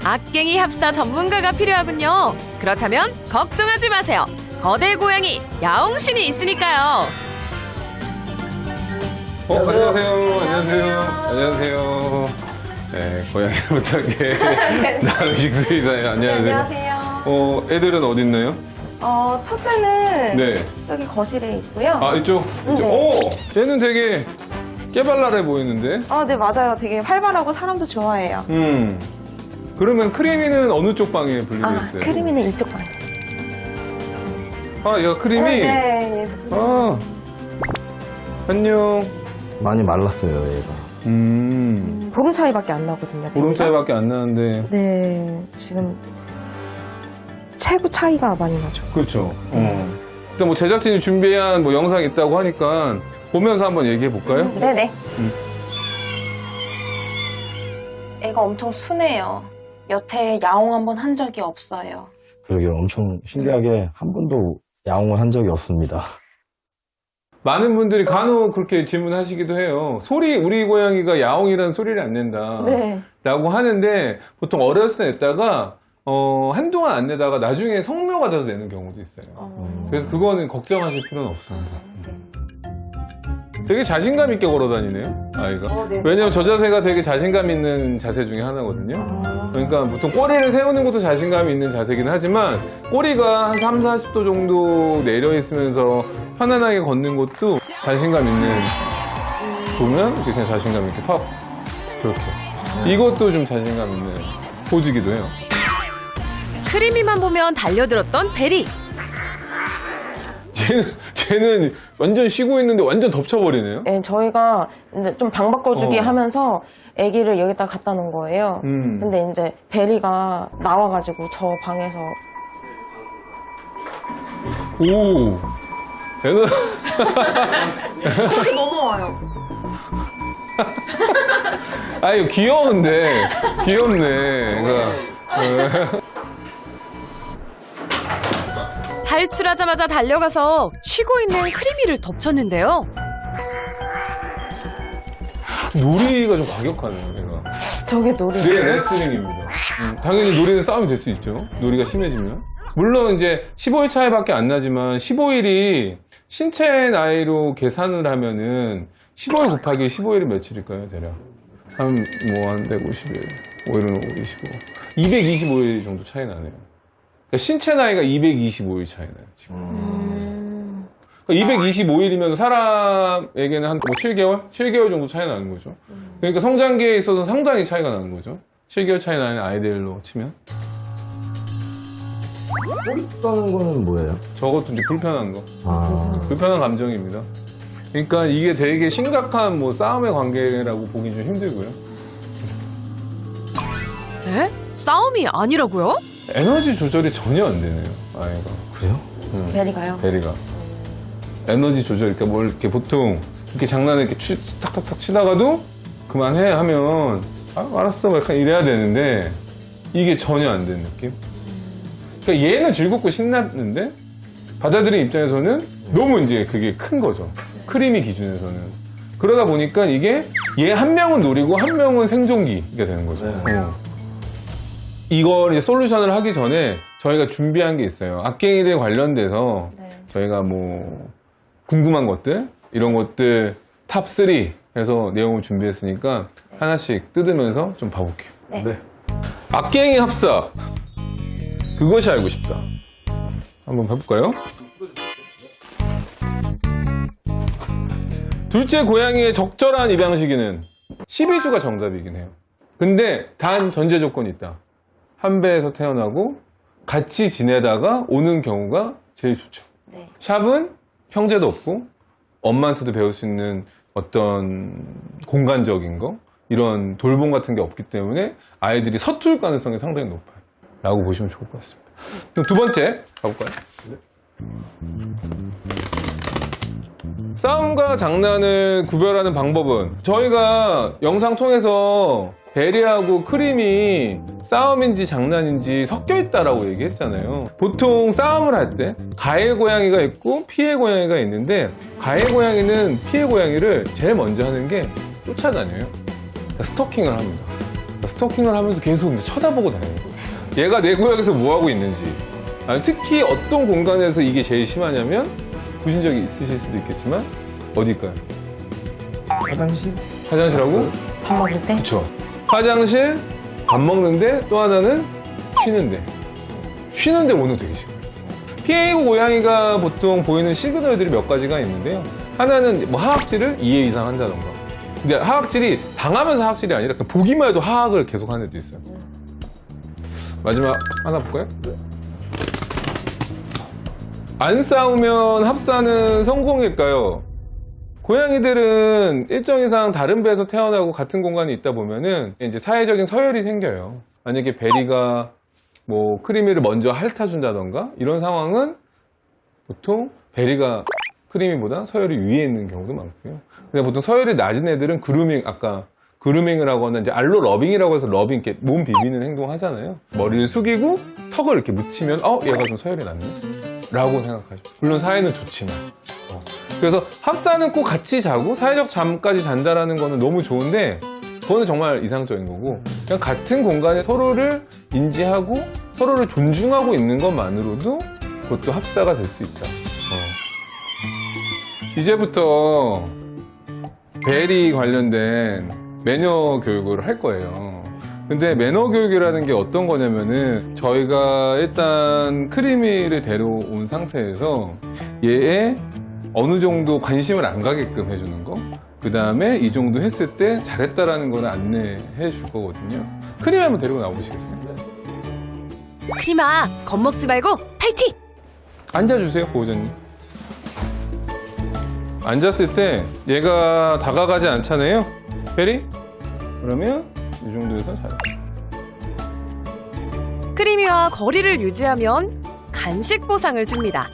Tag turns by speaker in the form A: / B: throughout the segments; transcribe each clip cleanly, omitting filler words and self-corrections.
A: 악갱이 합사 전문가가 필요하군요. 그렇다면 걱정하지 마세요. 거대 고양이 야옹신이 있으니까요.
B: 안녕하세요. 안녕하세요. 네, 고양이 부탁해. 나루식 수의사예요. 안녕하세요.
C: 안녕하세요.
B: 애들은 어디 있나요?
C: 첫째는
B: 네.
C: 저기 거실에 있고요.
B: 아, 이쪽?
C: 네.
B: 얘는 되게 깨발랄해 보이는데?
C: 네, 맞아요. 되게 활발하고 사람도 좋아해요.
B: 그러면 크리미는 어느 쪽 방에 분리되어 있어요?
C: 크리미는 이쪽 방에.
B: 얘가 크리미?
C: 네.
B: 안녕.
D: 많이 말랐어요, 얘가.
C: 보름 차이밖에 안 나거든요.
B: 보름 차이밖에 안 나는데.
C: 네, 지금 체구 차이가 많이 나죠.
B: 그렇죠. 일단 뭐 제작진이 준비한 뭐 영상이 있다고 하니까 보면서 한번 얘기해 볼까요?
C: 네네. 애가 엄청 순해요. 여태 야옹 한번 한 적이 없어요.
D: 그러게요. 엄청 신기하게 한 번도 야옹을 한 적이 없습니다.
B: 많은 분들이 간혹 그렇게 질문하시기도 해요. 우리 고양이가 야옹이라는 소리를 안 낸다.
C: 네.
B: 라고 하는데 보통 어렸을 때 냈다가 한동안 안 내다가 나중에 성묘가 돼서 내는 경우도 있어요. 그래서 그거는 걱정하실 필요는 없습니다. 되게 자신감 있게 걸어 다니네요, 아이가.
C: 네.
B: 왜냐면 저 자세가 되게 자신감 있는 자세 중에 하나거든요. 그러니까 보통 꼬리를 세우는 것도 자신감이 있는 자세긴 하지만 꼬리가 한 3, 40도 정도 내려 있으면서 편안하게 걷는 것도 자신감 있는, 보면 이렇게 그냥 자신감 있게 팍 그렇게. 이것도 좀 자신감 있는 포즈기도 해요.
A: 크리미만 보면 달려들었던 베리.
B: 쟤는 완전 쉬고 있는데 완전 덮쳐버리네요.
C: 네, 저희가 이제 좀 방 바꿔주기 하면서 아기를 여기다 갖다 놓은 거예요. 근데 이제 베리가 나와가지고 저 방에서
B: 오, 얘는
C: 소리 넘어와요.
B: 아유 귀여운데 귀엽네. 그러니까
A: 탈출하자마자 달려가서 쉬고 있는 크리미를 덮쳤는데요.
B: 놀이가 좀 과격하네요. 얘가.
C: 저게 놀이.
B: 그게 레슬링입니다. 당연히 놀이는 싸움이 될 수 있죠. 놀이가 심해지면. 물론 이제 15일 차이밖에 안 나지만 15일이 신체 나이로 계산을 하면은 15일 곱하기 15일이 며칠일까요, 대략? 한 150일, 5일은 25. 225일 정도 차이 나네요. 그러니까 신체 나이가 225일 차이 나요, 지금. 그러니까 225일이면 사람에게는 한 7개월? 7개월 정도 차이 나는 거죠. 그러니까 성장기에 있어서 상당히 차이가 나는 거죠. 7개월 차이 나는 아이들로 치면.
D: 꼬리 떠는 거는 뭐예요?
B: 저것도 이제 불편한 거. 불편한 감정입니다. 그러니까 이게 되게 심각한 뭐 싸움의 관계라고 보기 좀 힘들고요.
A: 에? 싸움이 아니라고요?
B: 에너지 조절이 전혀 안 되네요, 아이가.
D: 그래요?
C: 베리가요?
B: 베리가. 에너지 조절, 그러니까 뭘 이렇게 보통 이렇게 장난을 이렇게 탁탁탁 치다가도 그만해 하면 알았어, 약간 이래야 되는데 이게 전혀 안 되는 느낌? 그러니까 얘는 즐겁고 신났는데 받아들인 입장에서는 너무 이제 그게 큰 거죠. 크리미 기준에서는. 그러다 보니까 이게 얘 한 명은 노리고 한 명은 생존기가 되는 거죠. 이걸 이제 솔루션을 하기 전에 저희가 준비한 게 있어요. 악갱이들 관련돼서 저희가 뭐 궁금한 것들, 이런 것들 탑3 해서 내용을 준비했으니까 하나씩 뜯으면서 좀 봐볼게요.
C: 네.
B: 악갱이 합사. 그것이 알고 싶다. 한번 해볼까요? 둘째 고양이의 적절한 입양 시기는 12주가 정답이긴 해요. 근데 단 전제 조건이 있다. 한 배에서 태어나고 같이 지내다가 오는 경우가 제일 좋죠.
C: 네.
B: 샵은 형제도 없고 엄마한테도 배울 수 있는 어떤 공간적인 거, 이런 돌봄 같은 게 없기 때문에 아이들이 서툴 가능성이 상당히 높아요. 라고 보시면 좋을 것 같습니다. 그럼 두 번째 가볼까요? 싸움과 장난을 구별하는 방법은 저희가 영상 통해서 베리하고 크림이 싸움인지 장난인지 섞여 있다라고 얘기했잖아요. 보통 싸움을 할 때 가해 고양이가 있고 피해 고양이가 있는데, 가해 고양이는 피해 고양이를 제일 먼저 하는 게 쫓아다녀요. 그러니까 스토킹을 합니다. 스토킹을 하면서 계속 이제 쳐다보고 다니는 거예요. 얘가 내 구역에서 뭐 하고 있는지. 아니, 특히 어떤 공간에서 이게 제일 심하냐면 보신 적이 있으실 수도 있겠지만 어딜까요?
D: 화장실?
B: 화장실하고?
C: 밥 먹을 때?
B: 그쵸. 화장실, 밥 먹는데, 또 하나는 쉬는데. 쉬는데 오는 되게 심해요. 피해이고 고양이가 보통 보이는 시그널들이 몇 가지가 있는데요. 하나는 뭐 하악질을 2회 이상 한다던가. 근데 하악질이 당하면서 하악질이 아니라 그냥 보기만 해도 하악을 계속 하는 애도 있어요. 마지막 하나 볼까요? 안 싸우면 합사는 성공일까요? 고양이들은 일정 이상 다른 배에서 태어나고 같은 공간에 있다 보면은 이제 사회적인 서열이 생겨요. 만약에 베리가 뭐 크리미를 먼저 핥아준다던가 이런 상황은 보통 베리가 크리미보다 서열이 위에 있는 경우도 많고요. 근데 보통 서열이 낮은 애들은 그루밍, 아까 그루밍을 하거나 이제 알로 러빙이라고 해서 러빙, 이렇게 몸 비비는 행동 하잖아요. 머리를 숙이고 턱을 이렇게 묻히면 얘가 좀 서열이 낮네? 라고 생각하죠. 물론 사이는 좋지만. 그래서 합사는 꼭 같이 자고 사회적 잠까지 잔다라는 거는 너무 좋은데 그거는 정말 이상적인 거고 그냥 같은 공간에 서로를 인지하고 서로를 존중하고 있는 것만으로도 그것도 합사가 될 수 있다. 이제부터 베리 관련된 매너 교육을 할 거예요. 근데 매너 교육이라는 게 어떤 거냐면은 저희가 일단 크리미를 데려온 상태에서 얘의 어느 정도 관심을 안 가게끔 해주는 거, 그 다음에 이 정도 했을 때 잘했다라는 거는 안내해 줄 거거든요. 크리미 한번 데리고 나오시겠어요?
A: 크리마, 겁먹지 말고 파이팅!
B: 앉아주세요, 보호자님. 앉았을 때 얘가 다가가지 않잖아요? 베리? 그러면 이 정도에서 잘했어요.
A: 크리미와 거리를 유지하면 간식 보상을 줍니다.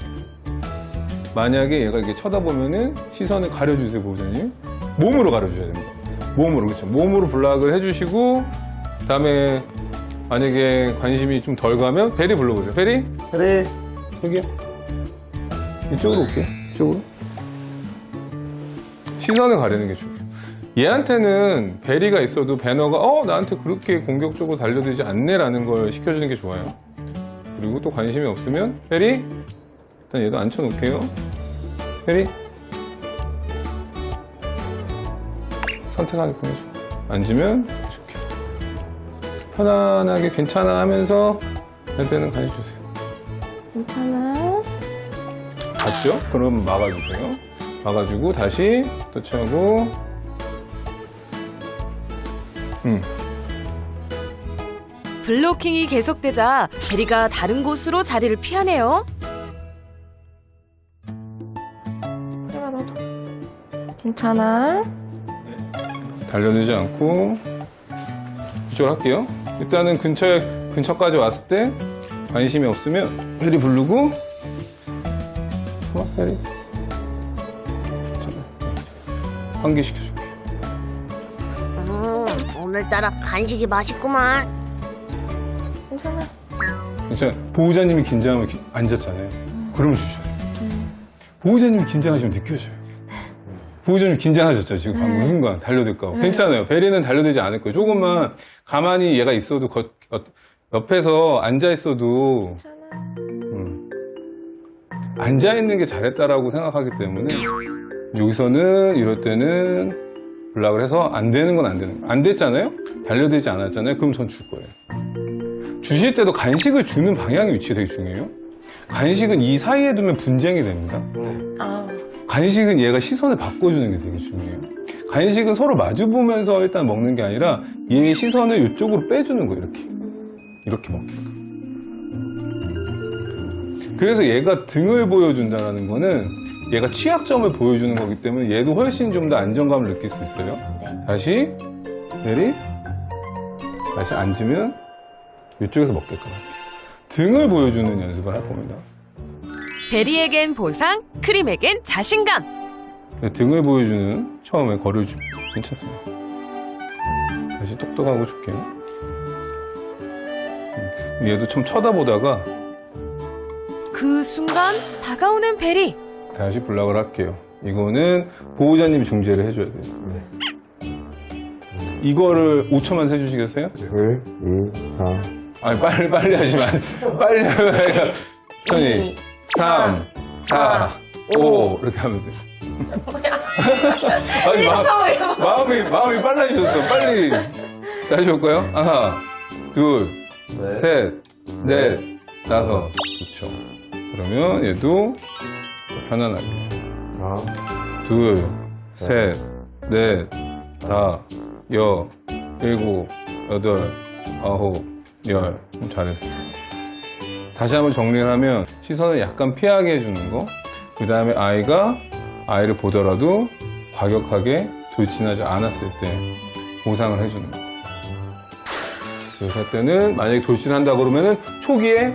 B: 만약에 얘가 이렇게 쳐다보면은 시선을 가려주세요, 보호자님. 몸으로 가려주셔야 됩니다. 몸으로, 그렇죠. 몸으로 블락을 해주시고, 그 다음에 만약에 관심이 좀 덜 가면 베리 불러보세요. 베리?
D: 그래.
B: 여기요. 이쪽으로 올게요. 이쪽으로. 시선을 가리는 게 중요해요. 얘한테는 베리가 있어도 배너가 나한테 그렇게 공격적으로 달려들지 않네라는 걸 시켜주는 게 좋아요. 그리고 또 관심이 없으면 베리? 일단 얘도 앉혀놓을게요. 베리? 선택하게끔 해줘. 앉으면 줄게. 편안하게 괜찮아 하면서 얘한테는 관심 주세요.
C: 괜찮아.
B: 봤죠? 그럼 막아주세요. 막아주고 다시 터치하고
A: 블로킹이 계속되자 베리가 다른 곳으로 자리를 피하네요.
C: 그래, 너도. 괜찮아.
B: 달려들지 않고 이쪽으로 할게요. 일단은 근처까지 왔을 때 관심이 없으면 베리 부르고 베리 환기시켜줄게.
E: 오늘따라 간식이 맛있구만.
C: 괜찮아.
B: 진짜 보호자님이 긴장하면 앉았잖아요. 그러면 주셔요. 보호자님이 긴장하시면 느껴져요. 보호자님 긴장하셨죠, 지금 방금 순간 달려들까 봐. 괜찮아요. 베리는 달려들지 않을 거예요. 조금만 가만히 얘가 있어도 옆에서 앉아 있어도 앉아 있는 게 잘했다라고 생각하기 때문에 여기서는 이럴 때는 블락을 해서 안 되는 건 안 되는 거예요. 안 됐잖아요? 달려들지 않았잖아요? 그럼 전 줄 거예요. 주실 때도 간식을 주는 방향의 위치가 되게 중요해요. 간식은 이 사이에 두면 분쟁이 됩니다. 간식은 얘가 시선을 바꿔주는 게 되게 중요해요. 간식은 서로 마주보면서 일단 먹는 게 아니라 얘의 시선을 이쪽으로 빼주는 거예요. 이렇게 먹게끔. 그래서 얘가 등을 보여준다는 거는 얘가 취약점을 보여주는 거기 때문에 얘도 훨씬 좀 더 안정감을 느낄 수 있어요. 다시 베리 다시 앉으면 이쪽에서 먹게끔 할게요. 등을 보여주는 연습을 할 겁니다.
A: 베리에겐 보상, 크림에겐 자신감.
B: 등을 보여주는 처음에 거려주고 괜찮습니다. 다시 똑똑하고 줄게요. 얘도 좀 쳐다보다가
A: 그 순간 다가오는 베리.
B: 다시 블락을 할게요. 이거는 보호자님이 중재를 해줘야 돼요. 이거를 5초만 세주시겠어요?
D: 둘, 2, 3.
B: 아니, 빨리 하시면 안 돼. 빨리 하면 천천히. 3, 4, 5. 이렇게 하면 돼. 아니, 마음이 빨라지셨어. 빨리. 다시 볼까요? 하나, 둘, 셋, 넷, 다섯. 그렇죠. 그러면 얘도 편안하게.
D: 하나,
B: 둘, 셋, 넷, 다, 여, 일곱, 여덟, 아홉, 열. 잘했어. 다시 한번 정리를 하면 시선을 약간 피하게 해주는 거. 그 다음에 아이를 보더라도 과격하게 돌진하지 않았을 때 보상을 해주는 거. 그래서 할 때는 만약에 돌진한다 그러면은 초기에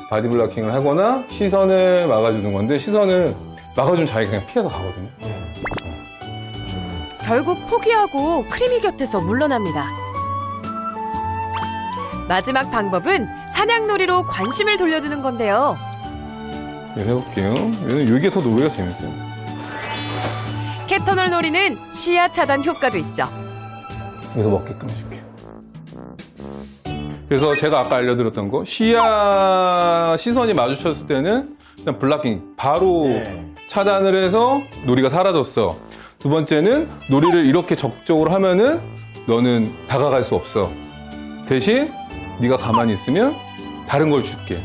B: 바디 블로킹을 하거나 시선을 막아주는 건데 시선을 막아주면 자기가 그냥 피해서 가거든요.
A: 결국 포기하고 크리미 곁에서 물러납니다. 마지막 방법은 사냥놀이로 관심을 돌려주는 건데요.
B: 해볼게요. 이게 더 놀이가 재밌어요.
A: 캐터널 놀이는 시야 차단 효과도 있죠.
B: 여기서 먹게끔 해줄게요. 그래서 제가 아까 알려드렸던 거 시선이 마주쳤을 때는 그냥 블락킹 바로 차단을 해서 놀이가 사라졌어. 두 번째는 놀이를 이렇게 적극적으로 하면은 너는 다가갈 수 없어. 대신 네가 가만히 있으면 다른 걸 줄게.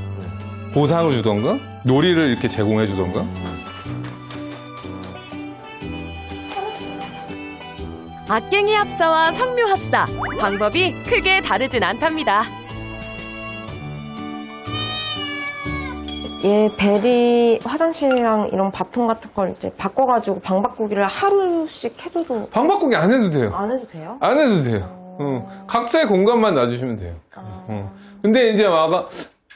B: 보상을 주던가 놀이를 이렇게 제공해 주던가.
A: 악갱이 합사와 성묘 합사 방법이 크게 다르진 않답니다.
C: 얘 베리 화장실이랑 이런 밥통 같은 걸 이제 바꿔가지고 방 바꾸기를 하루씩 해줘도
B: 방 바꾸기 안 해도 돼요.
C: 안 해도 돼요?
B: 안 해도 돼요. 각자의 공간만 놔주시면 돼요. 근데 이제 아까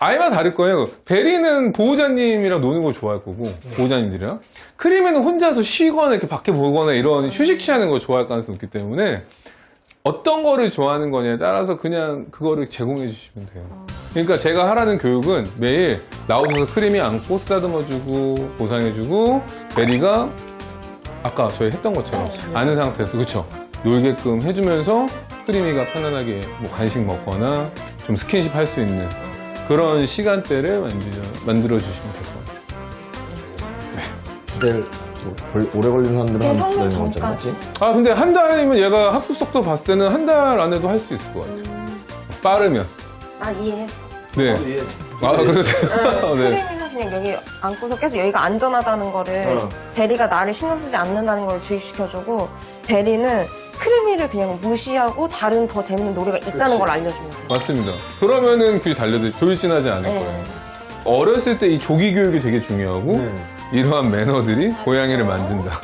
B: 아이마다 다를 거예요. 베리는 보호자님이랑 노는 걸 좋아할 거고, 보호자님들이랑. 크림에는 혼자서 쉬거나 이렇게 밖에 보거나 이런 휴식 취하는 걸 좋아할 가능성이 있기 때문에 어떤 거를 좋아하는 거냐에 따라서 그냥 그거를 제공해 주시면 돼요. 그러니까 제가 하라는 교육은 매일 나오셔서 크림이 안고 쓰다듬어주고 보상해주고 베리가 아까 저희 했던 것처럼 아는 상태에서 그쵸? 놀게끔 해주면서 크리미가 편안하게 뭐 간식 먹거나 좀 스킨십 할 수 있는 그런 시간대를 만들어주시면 될 것 같아요.
D: 기대를 오래 걸리는 사람들은
C: 성년
D: 한
C: 전까지.
B: 아 근데 한 달이면 얘가 학습 속도 봤을 때는 한 달 안에도 할 수 있을 것 같아요. 빠르면.
C: 아, 이해했어.
B: 네. 아 그러세요? 네.
C: 크림이 사실 여기 안고서 계속 여기가 안전하다는 거를 베리가 나를 신경 쓰지 않는다는 걸 주입시켜주고 베리는 크리미를 그냥 무시하고 다른 더 재밌는 놀이가 있다는 걸 알려주는 거예요.
B: 맞습니다. 그러면은 굳이 돌진하지 않을
C: 네.
B: 거예요. 어렸을 때 이 조기 교육이 되게 중요하고 이러한 매너들이 고양이를 만든다.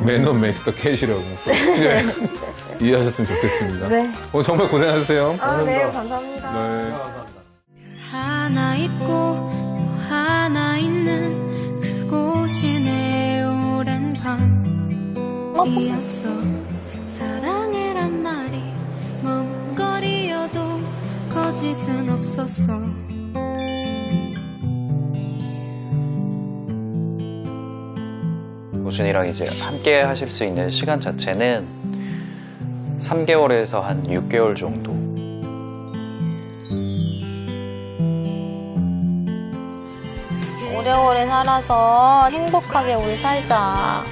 B: 매너 메이스터 캣이라고. 네. 이해하셨으면 좋겠습니다.
C: 네.
B: 오늘 정말 고생하셨어요.
C: 아, 네, 감사합니다.
B: 네.
F: 하나 있고 너 하나 있는 그곳이 내 오랜 밤이었어. 사랑해란 말이 머뭇거리여도 거짓은 없었어.
G: 도준이랑 이제 함께 하실 수 있는 시간 자체는 3개월에서 한 6개월 정도.
H: 오래오래 살아서 행복하게 우리 살자.